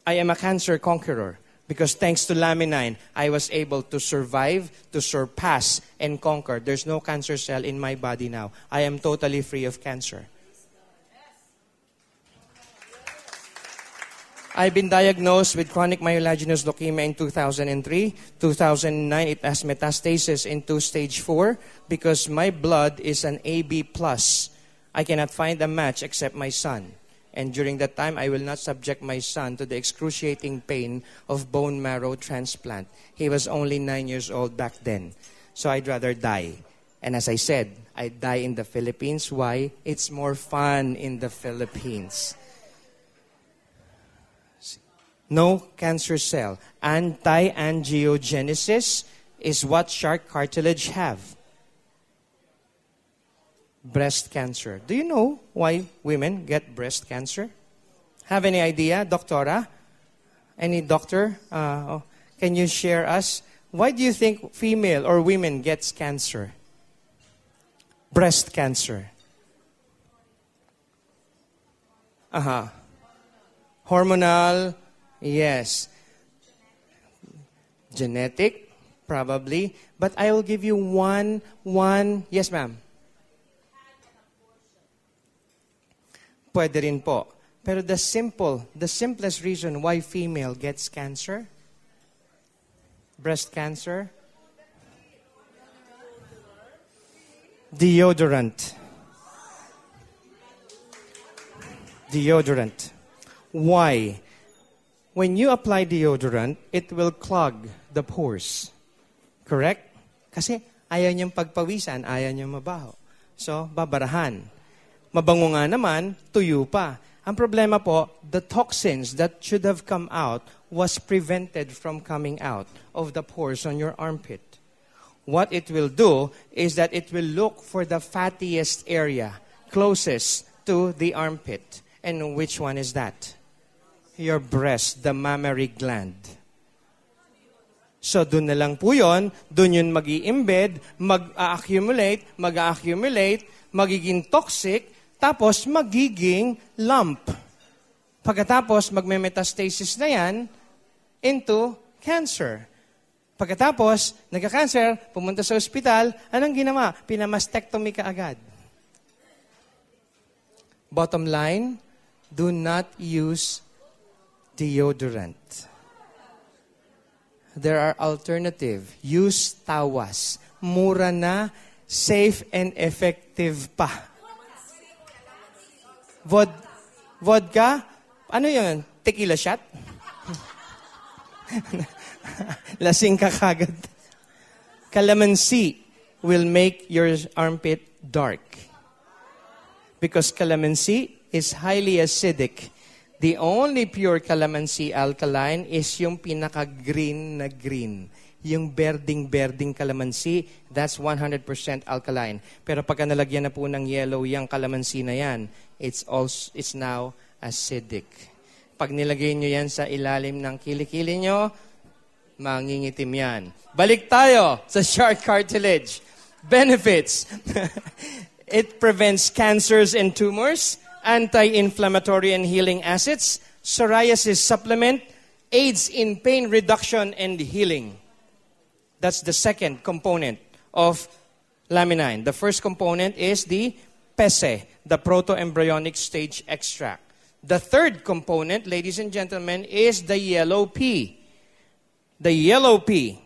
I am a cancer conqueror. Because thanks to Laminine, I was able to survive, to surpass, and conquer. There's no cancer cell in my body now. I am totally free of cancer. I've been diagnosed with chronic myelogenous leukemia in 2003. 2009, it has metastasis into stage 4 because my blood is an AB+. I cannot find a match except my son. And during that time, I will not subject my son to the excruciating pain of bone marrow transplant. He was only 9 years old back then. So I'd rather die. And as I said, I'd die in the Philippines. Why? It's more fun in the Philippines. No cancer cell. Anti-angiogenesis is what shark cartilage have. Breast cancer. Do you know why women get breast cancer? Have any idea, Doctora? Any doctor? Can you share us? Why do you think female or women gets cancer? Breast cancer. Hormonal, yes. Genetic, probably. But I will give you one. Yes, ma'am. Pwede rin po. Pero the simplest reason why female gets cancer, breast cancer, deodorant. Why? When you apply deodorant, it will clog the pores. Correct? Kasi ayaw niyang pagpawisan, ayaw niyang mabaho. So, babarahan. Mabango nga naman, tuyo pa. Ang problema po, the toxins that should have come out was prevented from coming out of the pores on your armpit. What it will do is that it will look for the fattiest area closest to the armpit. And which one is that? Your breast, the mammary gland. So, dun na lang po yun. Dun yun mag-i-embed, mag-accumulate, magiging toxic, tapos magiging lump. Pagkatapos, magme-metastasis na yan into cancer. Pagkatapos, nagka-cancer, pumunta sa ospital, anong ginawa? Pinamastectomy ka agad. Bottom line, do not use deodorant. There are alternative. Use tawas. Mura na, safe and effective pa. Vodka? Ano yun? Tequila shot? Lasing ka kagad. Calamansi will make your armpit dark. Because calamansi is highly acidic. The only pure calamansi alkaline is yung pinaka-green na green. Yung berding-berding calamansi, that's 100% alkaline. Pero pagka nalagyan na po ng yellow yung calamansi na yan, it's now acidic. Pag nilagay nyo yan sa ilalim ng kilikili nyo, mangingitim yan. Balik tayo sa shark cartilage. Benefits. It prevents cancers and tumors, anti-inflammatory and healing acids, psoriasis supplement, aids in pain reduction and healing. That's the second component of laminine. The first component is the PESE, the proto-embryonic stage extract. The third component, ladies and gentlemen, is the yellow pea. The yellow pea.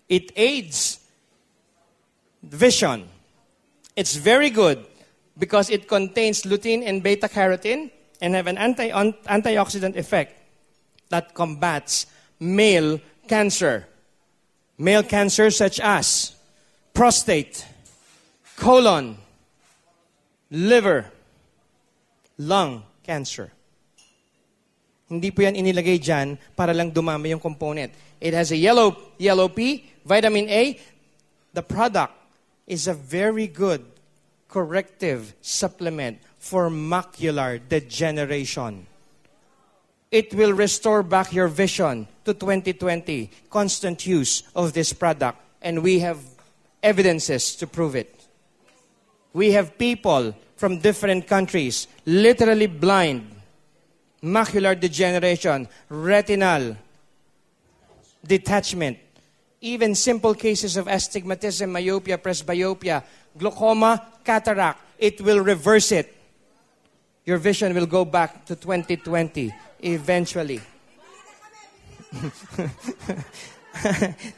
It aids vision. It's very good because it contains lutein and beta-carotene and have an antioxidant effect that combats male cancer. Male cancer such as prostate, colon, liver, lung cancer. Hindi po yan inilagay dyan para lang dumami yung component. It has a yellow pea, vitamin A. The product is a very good corrective supplement for macular degeneration. It will restore back your vision to 2020. Constant use of this product. And we have evidences to prove it. We have people from different countries, literally blind, macular degeneration, retinal detachment, even simple cases of astigmatism, myopia, presbyopia, glaucoma, cataract. It will reverse it. Your vision will go back to 2020 eventually.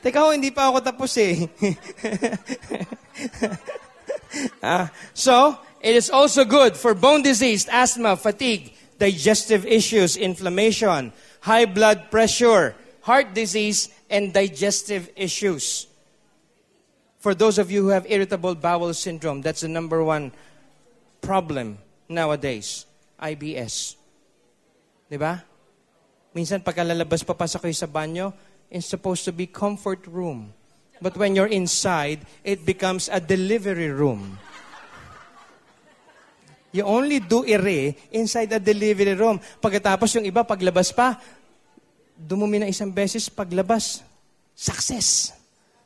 Teka hindi pa ako tapos eh. So, it is also good for bone disease, asthma, fatigue, digestive issues, inflammation, high blood pressure, heart disease, and digestive issues. For those of you who have irritable bowel syndrome, that's the number one problem nowadays. IBS. Diba? Minsan pagkalalabas papasok kayo sa banyo, it's supposed to be comfort room. But when you're inside, it becomes a delivery room. You only do ere inside the delivery room. Pagkatapos yung iba, paglabas pa, dumumi na isang beses, paglabas, success.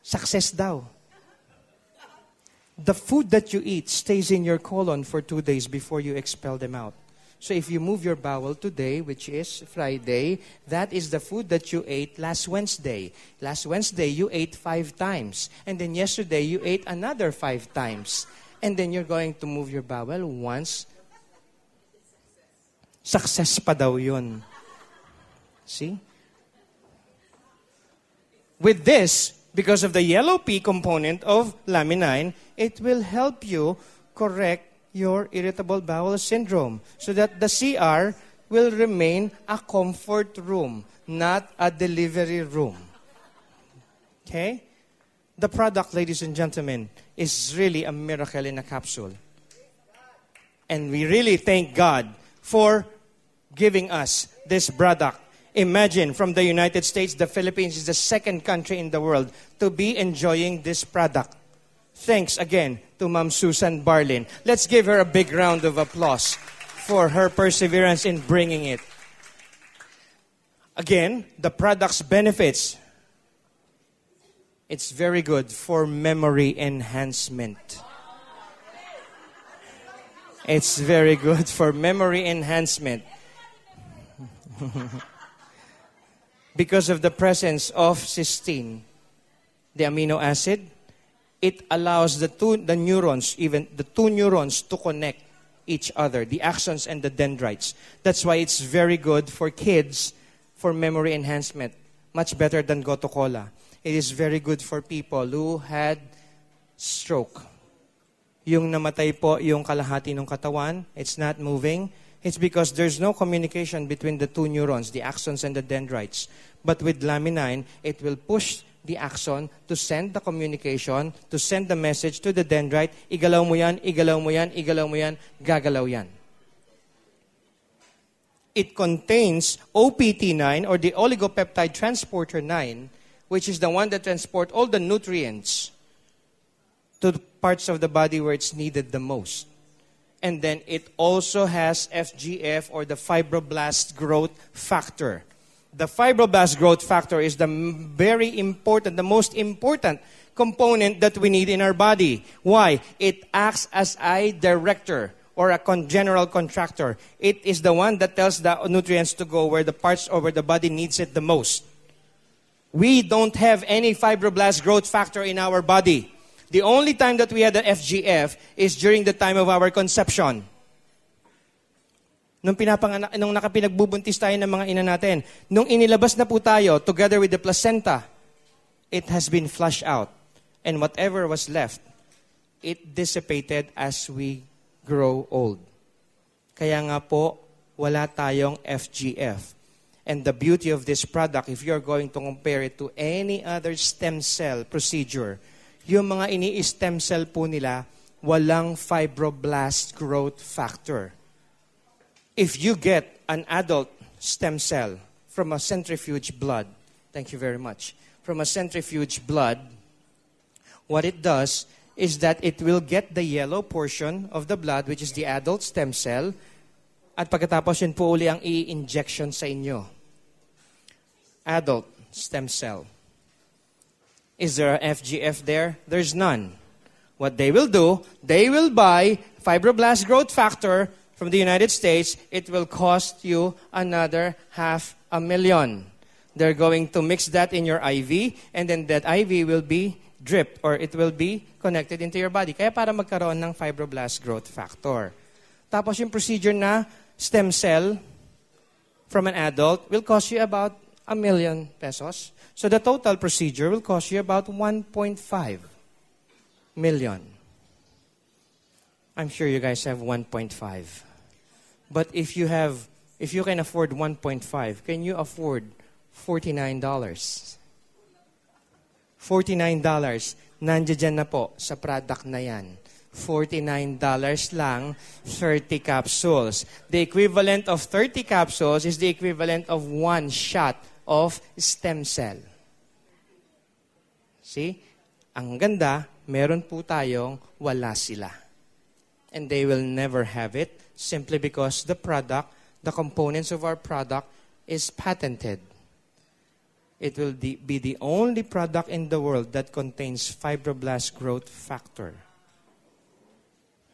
Success daw. The food that you eat stays in your colon for 2 days before you expel them out. So if you move your bowel today, which is Friday, that is the food that you ate last Wednesday. Last Wednesday, you ate 5 times. And then yesterday, you ate another 5 times. And then you're going to move your bowel once. Success pa daw yun. See? With this, because of the yellow P component of laminin, it will help you correct your irritable bowel syndrome so that the CR will remain a comfort room, not a delivery room. Okay? The product, ladies and gentlemen, is really a miracle in a capsule. And we really thank God for giving us this product. Imagine, from the United States, the Philippines is the second country in the world to be enjoying this product. Thanks again to Ma'am Susan Barlin. Let's give her a big round of applause for her perseverance in bringing it. Again, the product's benefits. It's very good for memory enhancement. It's very good for memory enhancement. Because of the presence of cysteine, the amino acid, it allows the two neurons to connect each other, the axons and the dendrites. That's why it's very good for kids for memory enhancement. Much better than Goto Cola. It is very good for people who had stroke. Yung namatay po yung kalahati ng katawan, it's not moving. It's because there's no communication between the two neurons, the axons and the dendrites. But with laminin, it will push the axon to send the communication, to send the message to the dendrite, igalaw mo yan, igalaw mo yan, igalaw mo yan, gagalaw yan. It contains OPT9, or the oligopeptide transporter 9, which is the one that transports all the nutrients to the parts of the body where it's needed the most. And then it also has FGF, or the fibroblast growth factor. The fibroblast growth factor is the very important, the most important component that we need in our body. Why? It acts as a director or a general contractor. It is the one that tells the nutrients to go where the parts or where the body needs it the most. We don't have any fibroblast growth factor in our body. The only time that we had the FGF is during the time of our conception. Nung nakapinagbubuntis tayo ng mga ina natin, nung inilabas na po tayo, together with the placenta, it has been flushed out. And whatever was left, it dissipated as we grow old. Kaya nga po, wala tayong FGF. And the beauty of this product, if you're going to compare it to any other stem cell procedure, yung mga ini-stem cell po nila, walang fibroblast growth factor. If you get an adult stem cell from a centrifuge blood, thank you very much, from a centrifuge blood, what it does is that it will get the yellow portion of the blood, which is the adult stem cell, at pagkatapos yun po uli ang i-injection sa inyo. Adult stem cell. Is there a FGF there? There's none. What they will do, they will buy fibroblast growth factor from the United States. It will cost you another $500,000. They're going to mix that in your IV, and then that IV will be dripped, or it will be connected into your body. Kaya para magkaroon ng fibroblast growth factor. Tapos yung procedure na stem cell from an adult will cost you about ₱1 million. So the total procedure will cost you about $1.5 million. I'm sure you guys have 1.5. But if you can afford 1.5, can you afford $49? $49. Nandiyan na po sa product na yan. $49 lang, 30 capsules. The equivalent of 30 capsules is the equivalent of 1 shot of stem cell. See? Ang ganda, meron po tayong wala sila. and they will never have it simply because the product, the components of our product is patented. It will be the only product in the world that contains fibroblast growth factor.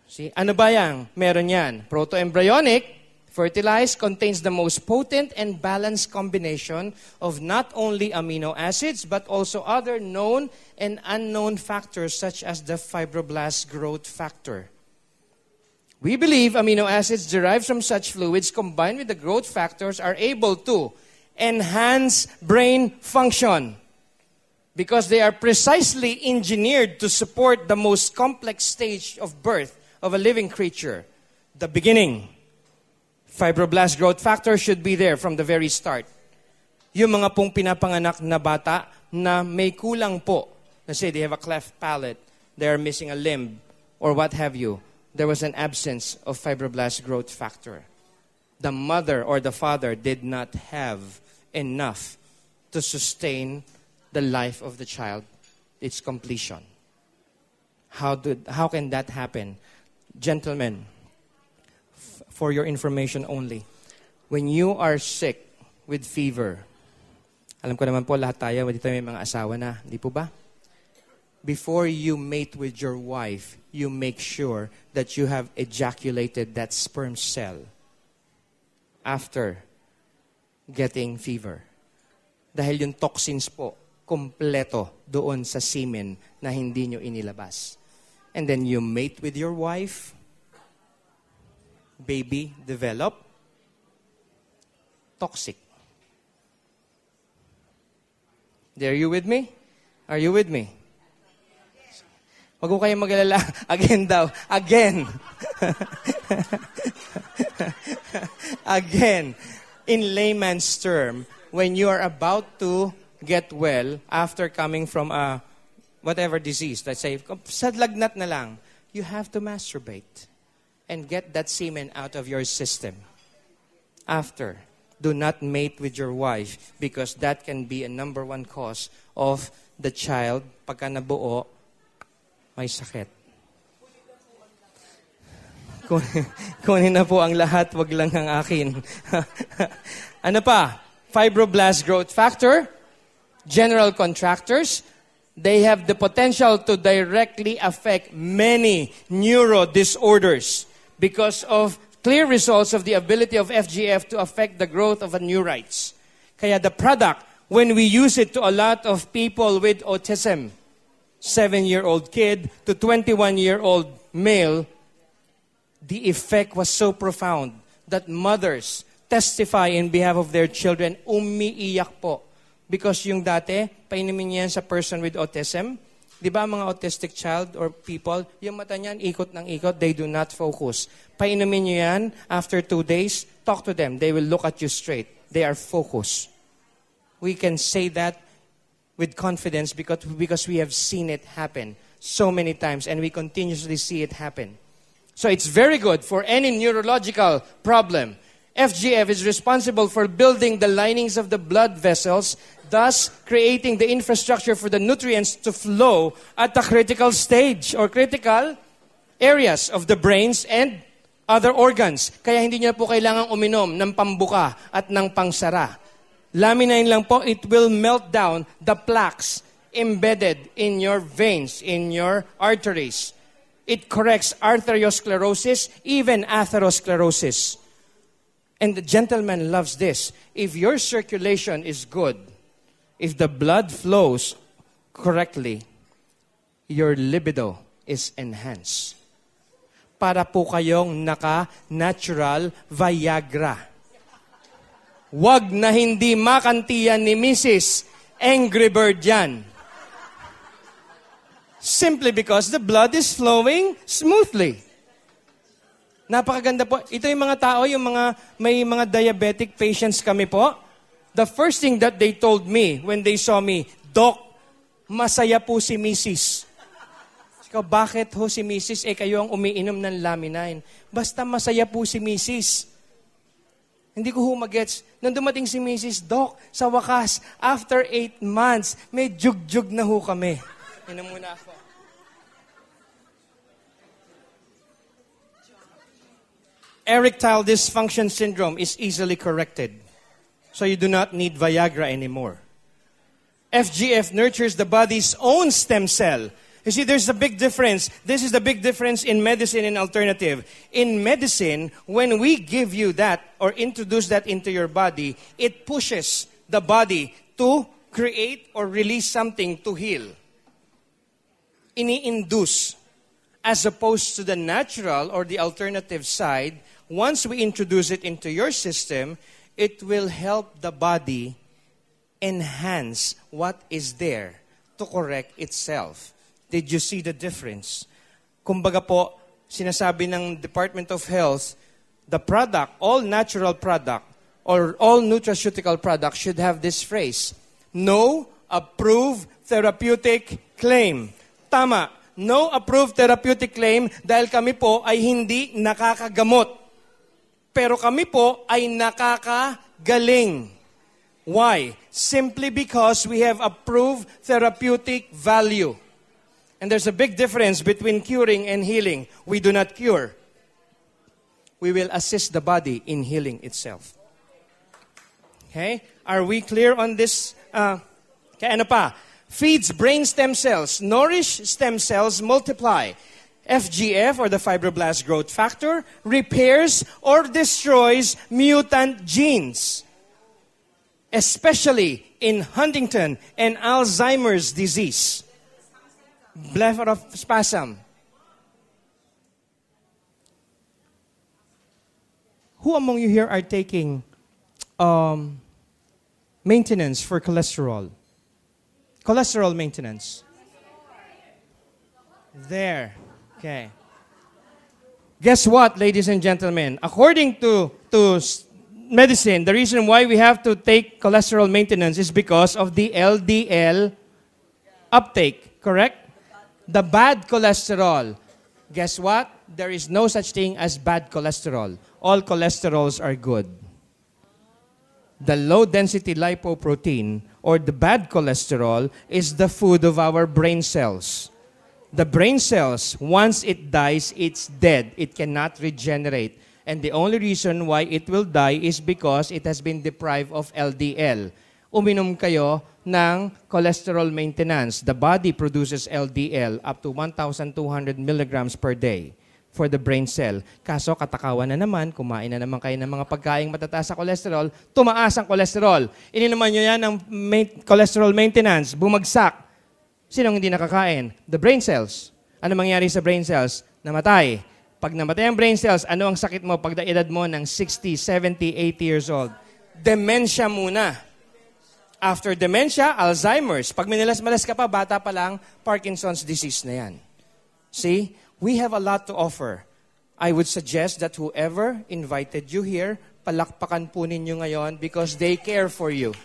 See, ano ba yan? Meron yan. Proto-embryonic, fertilized, contains the most potent and balanced combination of not only amino acids, but also other known and unknown factors such as the fibroblast growth factor. We believe amino acids derived from such fluids combined with the growth factors are able to enhance brain function because they are precisely engineered to support the most complex stage of birth of a living creature, the beginning. Fibroblast growth factor should be there from the very start. Yung mga pong pinapanganak na bata na may kulang po, na say they have a cleft palate, they are missing a limb, or what have you, there was an absence of fibroblast growth factor. The mother or the father did not have enough to sustain the life of the child, its completion. How can that happen? Gentlemen, for your information only, when you are sick with fever, alam ko naman po lahat tayo, dito may mga asawa na, di po ba? Before you mate with your wife, you make sure that you have ejaculated that sperm cell after getting fever. Dahil yung toxins po, kompleto doon sa semen na hindi nyo inilabas. And then you mate with your wife, baby develop, toxic. Are you with me? Are you with me? Wag ko kayong mag-alala. Again daw. Again. Again. In layman's term, when you are about to get well after coming from a whatever disease, let's say, sa lagnat na lang, you have to masturbate and get that semen out of your system. After, do not mate with your wife because that can be a number one cause of the child, pagka nabuo, may sakit. Kunin na po ang lahat, wag lang ang akin. Ano pa? Fibroblast growth factor, general contractors, they have the potential to directly affect many neuro disorders because of clear results of the ability of FGF to affect the growth of neurites. Kaya the product, when we use it to a lot of people with autism, 7-year-old kid to 21-year-old male, the effect was so profound that mothers testify in behalf of their children, umiiyak po. Because yung dati, painumin niyan sa person with autism. Di ba mga autistic child or people, yung mata niyan, ikot ng ikot, they do not focus. Painumin niyo yan, after 2 days, talk to them. They will look at you straight. They are focused. We can say that with confidence because we have seen it happen so many times and we continuously see it happen. So it's very good for any neurological problem. FGF is responsible for building the linings of the blood vessels, thus creating the infrastructure for the nutrients to flow at the critical stage or critical areas of the brains and other organs. Kaya hindi nyo po kailangang uminom ng pambuka at ng pangsara. Laminine lang po, it will melt down the plaques embedded in your veins, in your arteries. It corrects arteriosclerosis, even atherosclerosis. And the gentleman loves this. If your circulation is good, if the blood flows correctly, your libido is enhanced. Para po kayong naka-natural Viagra. Wag na hindi makantiyan ni Mrs. Angry Bird yan. Simply because the blood is flowing smoothly. Napakaganda po. Ito yung mga tao, may mga diabetic patients kami po. The first thing that they told me when they saw me, Doc, masaya po si Mrs. Ikaw, bakit ho si Mrs. Kayo ang umiinom ng Laminine. Basta masaya po si Mrs. Hindi ko magets. Nung dumating si Mrs. Doc, sa wakas, after 8 months, may jug-jug na ho kami. Inom muna ako. Erectile dysfunction syndrome is easily corrected. So you do not need Viagra anymore. FGF nurtures the body's own stem cell. You see, there's a big difference. This is the big difference in medicine and alternative. In medicine, when we give you that or introduce that into your body, it pushes the body to create or release something to heal. Ini-induce. As opposed to the natural or the alternative side, once we introduce it into your system, it will help the body enhance what is there to correct itself. Did you see the difference? Kumbaga po, sinasabi ng Department of Health, the product, all natural product, or all nutraceutical product should have this phrase, no approved therapeutic claim. Tama, no approved therapeutic claim dahil kami po ay hindi nakakagamot. Pero kami po ay nakakagaling. Why? Simply because we have approved therapeutic value. And there's a big difference between curing and healing. We do not cure. We will assist the body in healing itself. Okay? Are we clear on this? Kaya ano pa? Feeds brain stem cells. Nourish stem cells multiply. FGF, or the fibroblast growth factor, repairs or destroys mutant genes. Especially in Huntington and Alzheimer's disease. Blepharospasm. Who among you here are taking maintenance for cholesterol? Cholesterol maintenance. There. Okay. Guess what, ladies and gentlemen? According to medicine, the reason why we have to take cholesterol maintenance is because of the LDL uptake, correct? The bad cholesterol. Guess what? There is no such thing as bad cholesterol. All cholesterols are good. The low-density lipoprotein, or the bad cholesterol, is the food of our brain cells. The brain cells, once it dies, it's dead. It cannot regenerate. And the only reason why it will die is because it has been deprived of LDL. Uminom kayo ng cholesterol maintenance. The body produces LDL up to 1,200 milligrams per day for the brain cell. Kaso katakawan na naman, kumain na naman kayo ng mga pagkaing matataas sa cholesterol, tumaas ang cholesterol. Ininuman nyo yan ng cholesterol maintenance, bumagsak. Sinong hindi nakakain? The brain cells. Ano mangyari sa brain cells? Namatay. Pag namatay ang brain cells, ano ang sakit mo pag edad mo ng 60, 70, 80 years old? Dementia muna. After dementia, Alzheimer's. Pag minalas-malas ka pa, bata pa lang, Parkinson's disease na yan. See? We have a lot to offer. I would suggest that whoever invited you here, palakpakan po ninyo ngayon because they care for you.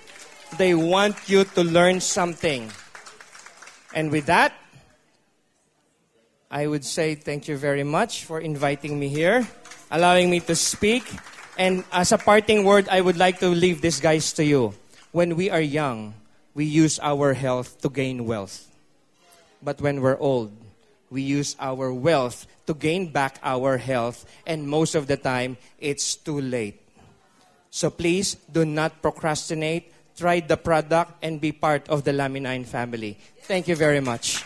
They want you to learn something. And with that, I would say thank you very much for inviting me here, allowing me to speak. And as a parting word, I would like to leave this, guys, to you. When we are young, we use our health to gain wealth. But when we're old, we use our wealth to gain back our health. And most of the time, it's too late. So please, do not procrastinate. Try the product and be part of the Lamine family. Thank you very much.